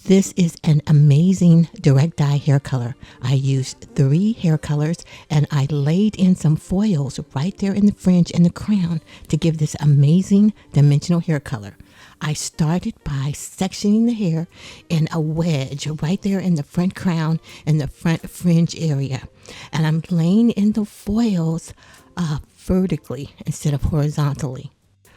This is an amazing direct dye hair color. I used 3 hair colors and I laid in some foils right there in the fringe and the crown to give this amazing dimensional hair color. I started by sectioning the hair in a wedge right there in the front crown and the front fringe area. And I'm laying in the foils vertically instead of horizontally.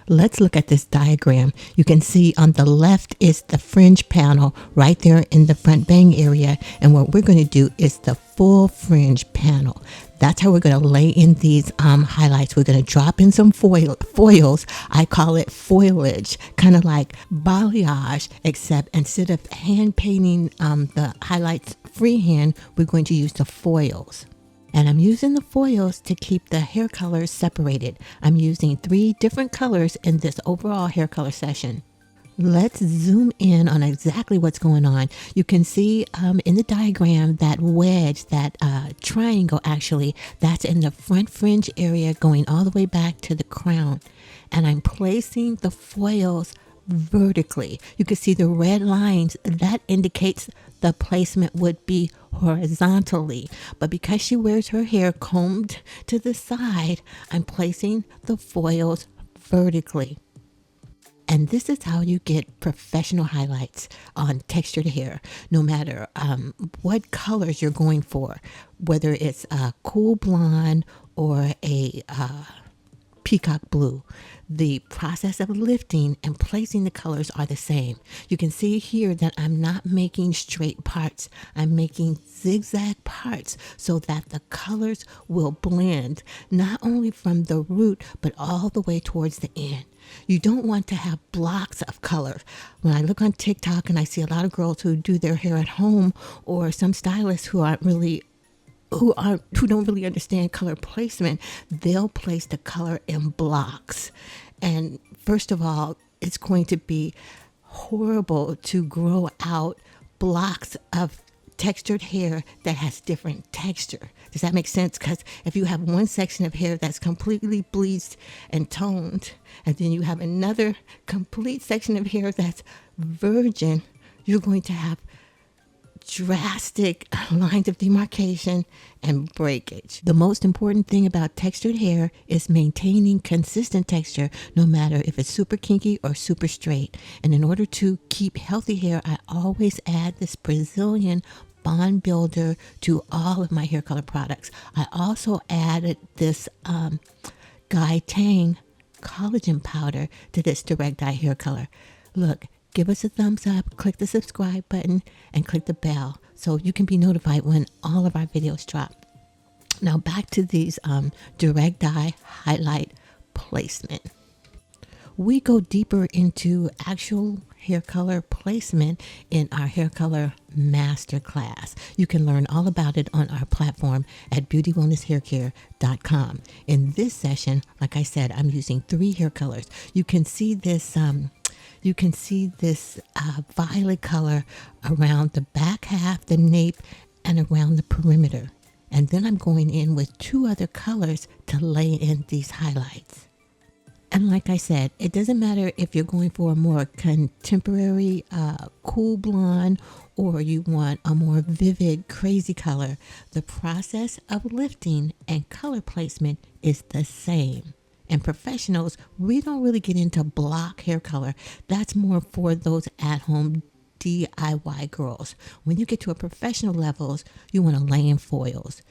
Let's look at this diagram. You can see on the left is the fringe panel right there in the front bang area. And what we're going to do is the full fringe panel. That's how we're going to lay in these highlights. We're going to drop in some foils. I call it foilage, kind of like balayage, except instead of hand painting the highlights freehand, we're going to use the foils. And I'm using the foils to keep the hair colors separated. I'm using 3 different colors in this overall hair color session. Let's zoom in on exactly what's going on. You can see in the diagram that wedge, that triangle actually, that's in the front fringe area going all the way back to the crown. And I'm placing the foils vertically. You can see the red lines. That indicates the placement would be horizontally, but because she wears her hair combed to the side, I'm placing the foils vertically. And this is how you get professional highlights on textured hair, no matter what colors you're going for, whether it's a cool blonde or a peacock blue. The process of lifting and placing the colors are the same. You can see here that I'm not making straight parts. I'm making zigzag parts so that the colors will blend not only from the root but all the way towards the end. You don't want to have blocks of color. When I look on TikTok and I see a lot of girls who do their hair at home, or some stylists who don't really understand color placement, they'll place the color in blocks. And first of all, it's going to be horrible to grow out blocks of textured hair that has different texture. Does that make sense? Because if you have one section of hair that's completely bleached and toned, and then you have another complete section of hair that's virgin, you're going to have drastic lines of demarcation and breakage. The most important thing about textured hair is maintaining consistent texture, no matter if it's super kinky or super straight. And in order to keep healthy hair, I always add this Brazilian bond builder to all of my hair color products. I also added this Guy Tang collagen powder to this direct dye hair color. Look, give us a thumbs up, click the subscribe button, and click the bell so you can be notified when all of our videos drop. Now back to these direct dye highlight placement. We go deeper into actual hair color placement in our hair color masterclass. You can learn all about it on our platform at beautywellnesshaircare.com. In this session, like I said, I'm using 3 hair colors. You can see this violet color around the back half, the nape, and around the perimeter. And then I'm going in with 2 other colors to lay in these highlights. And like I said, it doesn't matter if you're going for a more contemporary, cool blonde, or you want a more vivid, crazy color. The process of lifting and color placement is the same. And professionals, we don't really get into block hair color. That's more for those at-home DIY girls. When you get to a professional levels, you want to lay in foils.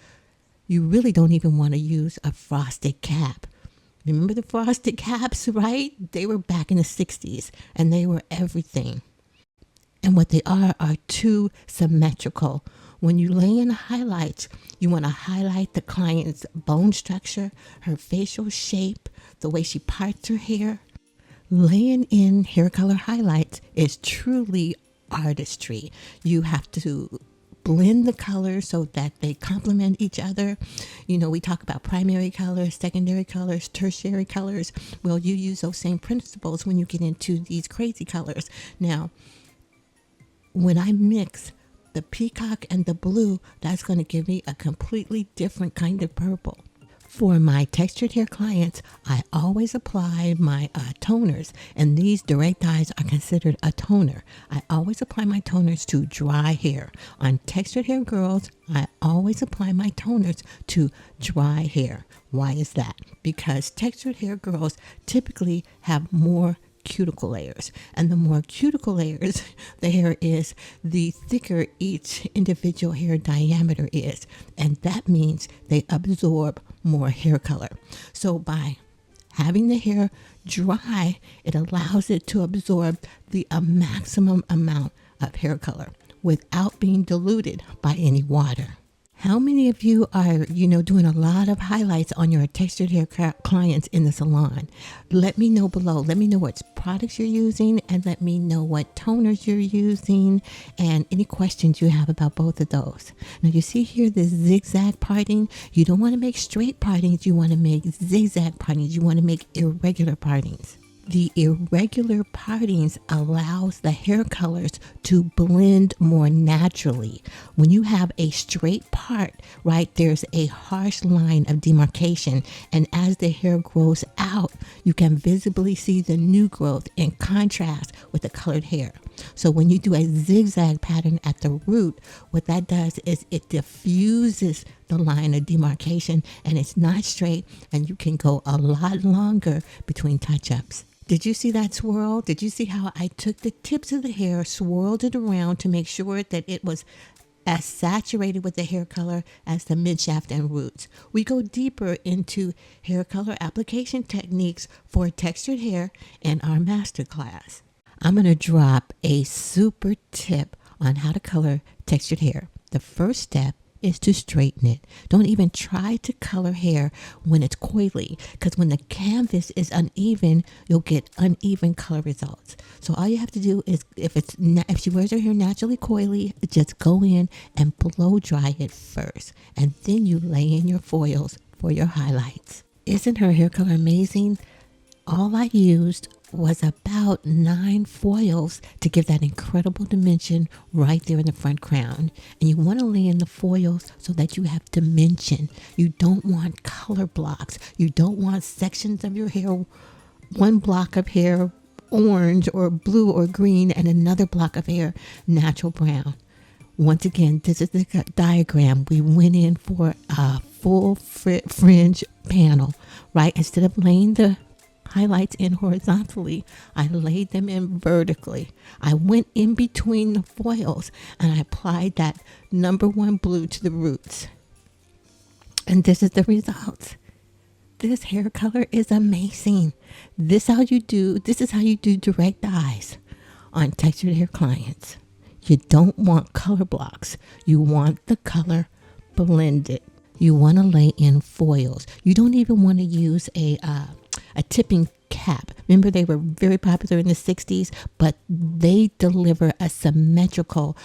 You really don't even want to use a frosted cap. Remember the frosted caps, right? They were back in the 60s and they were everything. And what they are too symmetrical. When you lay in highlights, you want to highlight the client's bone structure, her facial shape, the way she parts her hair. Laying in hair color highlights is truly artistry. You have to blend the colors so that they complement each other. You know, we talk about primary colors, secondary colors, tertiary colors. Well, you use those same principles when you get into these crazy colors. Now, when I mix the peacock and the blue, that's going to give me a completely different kind of purple. For my textured hair clients, I always apply my toners, and these direct dyes are considered a toner. I always apply my toners to dry hair. On textured hair girls, I always apply my toners to dry hair. Why is that? Because textured hair girls typically have more cuticle layers, and the more cuticle layers the hair is, the thicker each individual hair diameter is, and that means they absorb more hair color. So by having the hair dry, it allows it to absorb the maximum amount of hair color without being diluted by any water. How many of you are, doing a lot of highlights on your textured hair clients in the salon? Let me know below. Let me know what products you're using, and let me know what toners you're using, and any questions you have about both of those. Now you see here this zigzag parting. You don't want to make straight partings. You want to make zigzag partings. You want to make irregular partings. The irregular partings allows the hair colors to blend more naturally. When you have a straight part, right, there's a harsh line of demarcation, and as the hair grows out, you can visibly see the new growth in contrast with the colored hair. So when you do a zigzag pattern at the root, what that does is it diffuses the line of demarcation, and it's not straight, and you can go a lot longer between touch-ups. Did you see that swirl? Did you see how I took the tips of the hair, swirled it around to make sure that it was as saturated with the hair color as the midshaft and roots? We go deeper into hair color application techniques for textured hair in our masterclass. I'm going to drop a super tip on how to color textured hair. The first step is to straighten it. Don't even try to color hair when it's coily, because when the canvas is uneven, you'll get uneven color results. So all you have to do is, if she wears her hair naturally coily, just go in and blow dry it first, and then you lay in your foils for your highlights. Isn't her hair color amazing? All I used was about 9 foils to give that incredible dimension right there in the front crown. And you want to lay in the foils so that you have dimension. You don't want color blocks. You don't want sections of your hair, one block of hair orange or blue or green, and another block of hair natural brown. Once again, this is the diagram. We went in for a full fringe panel, right? Instead of laying the highlights in horizontally, I laid them in vertically. I went in between the foils and I applied that number 1 blue to the roots. And this is the result. This hair color is amazing. This is how you do direct dyes on textured hair clients. You don't want color blocks. You want the color blended. You want to lay in foils. You don't even want to use a tipping cap. Remember, they were very popular in the 60s, but they deliver a symmetrical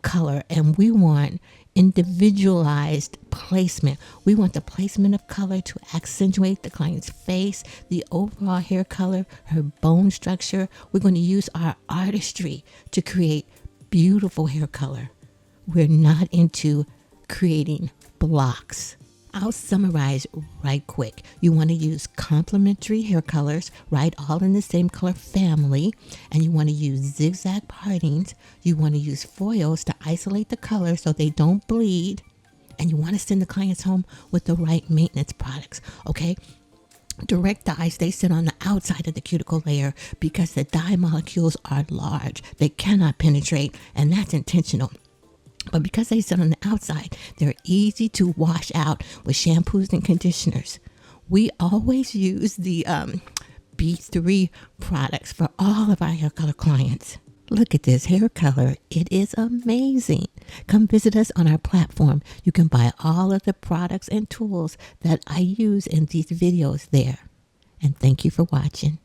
color, and we want individualized placement. We want the placement of color to accentuate the client's face, the overall hair color, her bone structure. We're going to use our artistry to create beautiful hair color. We're not into creating blocks. I'll summarize right quick. You want to use complementary hair colors, right? All in the same color family. And you want to use zigzag partings. You want to use foils to isolate the color so they don't bleed. And you want to send the clients home with the right maintenance products, okay? Direct dyes, they sit on the outside of the cuticle layer because the dye molecules are large. They cannot penetrate, and that's intentional. But because they sit on the outside, they're easy to wash out with shampoos and conditioners. We always use the B3 products for all of our hair color clients. Look at this hair color. It is amazing. Come visit us on our platform. You can buy all of the products and tools that I use in these videos there. And thank you for watching.